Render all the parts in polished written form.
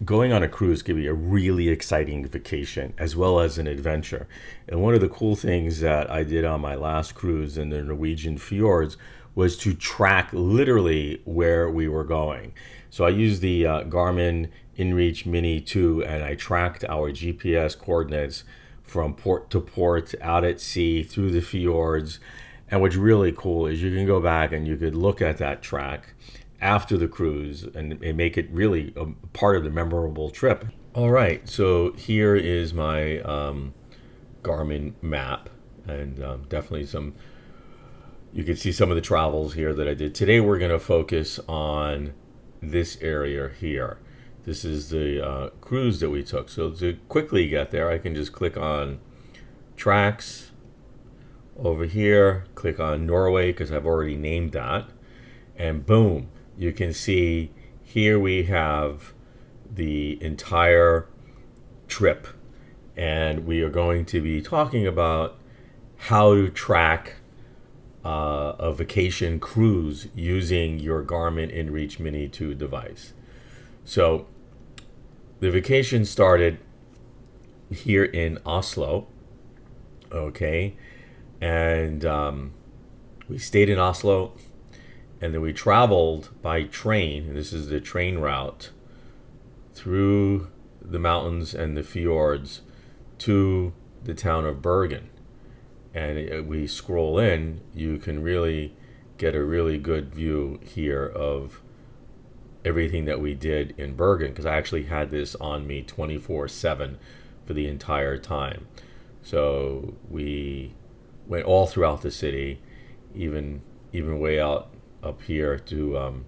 going on a cruise can be a really exciting vacation as well as an adventure. And one of the cool things that I did on my last cruise in the Norwegian fjords was to track literally where we were going. So I used the Garmin InReach Mini 2 and I tracked our GPS coordinates from port to port, out at sea, through the fjords. And what's really cool is you can go back and you could look at that track after the cruise and make it really a part of the memorable trip. All right, so here is my Garmin map, and definitely some. You can see some of the travels here that I did. Today we're going to focus on this area here. This is the cruise that we took. So to quickly get there, I can just click on tracks over here, click on Norway because I've already named that, and boom, you can see here we have the entire trip, and we are going to be talking about how to track a vacation cruise using your Garmin InReach Mini 2 device. So the vacation started here in Oslo, okay, and we stayed in Oslo, and then we traveled by train, and this is the train route, through the mountains and the fjords to the town of Bergen. And we scroll in, you can really get a really good view here of everything that we did in Bergen, because I actually had this on me 24/7 for the entire time. So we went all throughout the city, even way out up here to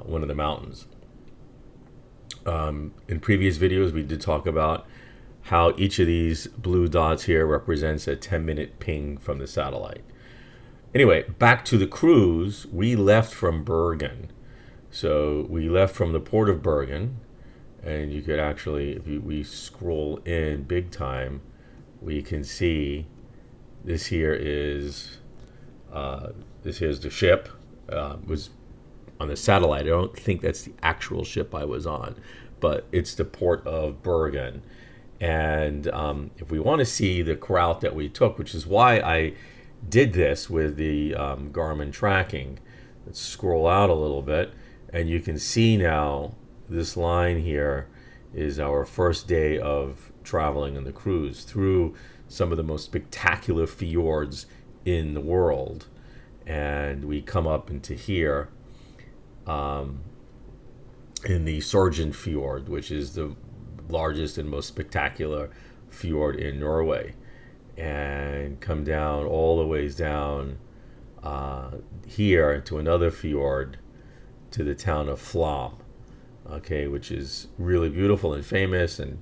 one of the mountains. In previous videos, we did talk about how each of these blue dots here represents a 10-minute ping from the satellite. Anyway, back to the cruise, we left from Bergen. So we left from the port of Bergen, and you could actually, if we scroll in big time, we can see this here is the ship. Was on the satellite. I don't think that's the actual ship I was on, but it's the port of Bergen. And if we want to see the route that we took, which is why I did this with the Garmin tracking, let's scroll out a little bit, and you can see now this line here is our first day of traveling on the cruise through some of the most spectacular fjords in the world. And we come up into here in the Sorgen Fjord, which is the largest and most spectacular fjord in Norway, and come down all the ways down here to another fjord to the town of Flam, okay, which is really beautiful and famous. And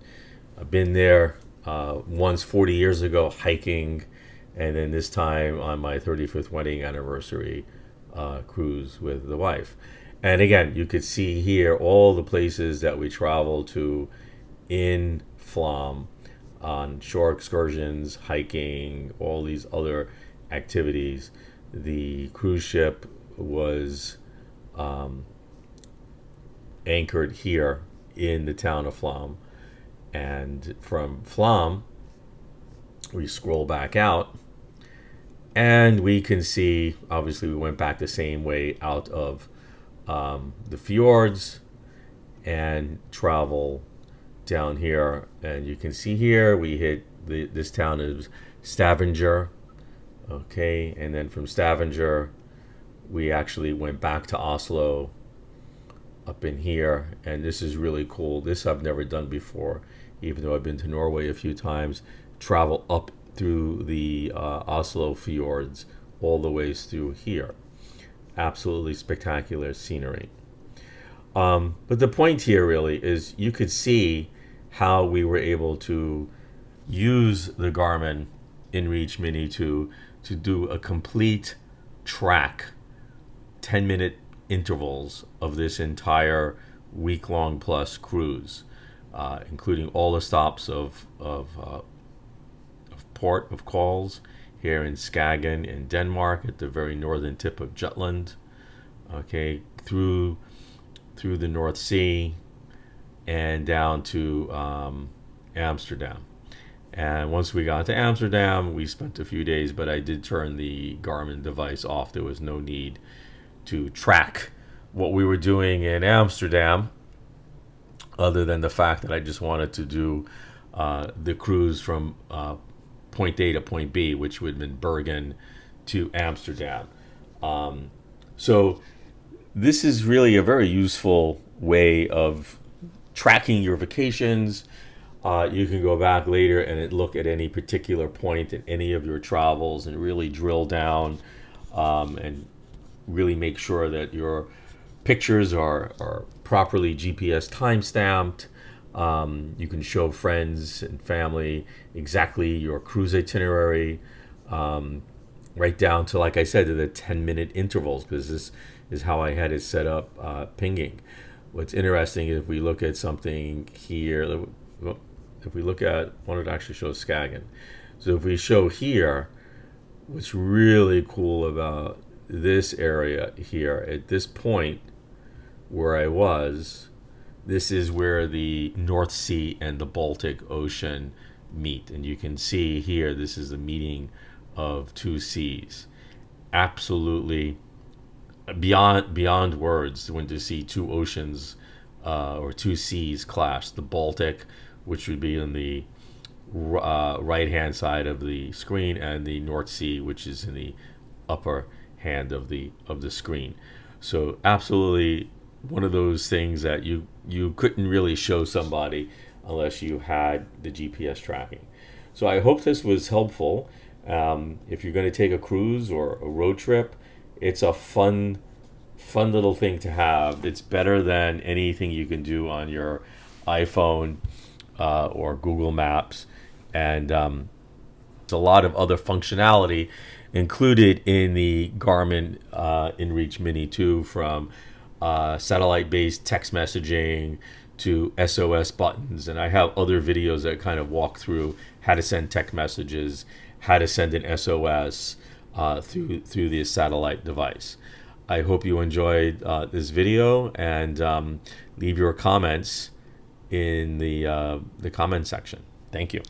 I've been there once 40 years ago hiking, and then this time on my 35th wedding anniversary cruise with the wife. And again, you could see here all the places that we traveled to in Flam on shore excursions, hiking, all these other activities. The cruise ship was anchored here in the town of Flam. And from Flam, we scroll back out, and we can see, obviously, we went back the same way out of the fjords and travel down here. And you can see here we hit this town is Stavanger, okay, and then from Stavanger we actually went back to Oslo up in here. And this is really cool. This I've never done before, even though I've been to Norway a few times. Travel up through the Oslo fjords all the ways through here. Absolutely spectacular scenery. But the point here really is you could see how we were able to use the Garmin InReach Mini to do a complete track, 10-minute intervals of this entire week-long plus cruise, including all the stops of port of calls here in Skagen in Denmark at the very northern tip of Jutland, okay, through the North Sea, and down to Amsterdam. And once we got to Amsterdam, we spent a few days, but I did turn the Garmin device off. There was no need to track what we were doing in Amsterdam, other than the fact that I just wanted to do the cruise from point A to point B, which would have been Bergen to Amsterdam. So this is really a very useful way of tracking your vacations. You can go back later and look at any particular point in any of your travels and really drill down and really make sure that your pictures are properly GPS time stamped. You can show friends and family exactly your cruise itinerary, right down to, like I said, to the 10-minute intervals, because this is how I had it set up, pinging. What's interesting is if we look at something here, if we look at, I wanted to actually show Skagen. So if we show here, what's really cool about this area here, at this point where I was, this is where the North Sea and the Baltic Ocean meet. And you can see here, this is the meeting of two seas. Absolutely beyond words when to see two oceans or two seas clash. The Baltic, which would be on the right hand side of the screen, and the North Sea, which is in the upper hand of the screen. So absolutely one of those things that you couldn't really show somebody unless you had the GPS tracking. So I hope this was helpful. If you're going to take a cruise or a road trip, it's a fun little thing to have. It's better than anything you can do on your iPhone or Google Maps, and there's a lot of other functionality included in the Garmin InReach Mini 2, from satellite-based text messaging to SOS buttons. And I have other videos that kind of walk through how to send text messages, how to send an SOS through the satellite device. I hope you enjoyed this video, and leave your comments in the comment section. Thank you.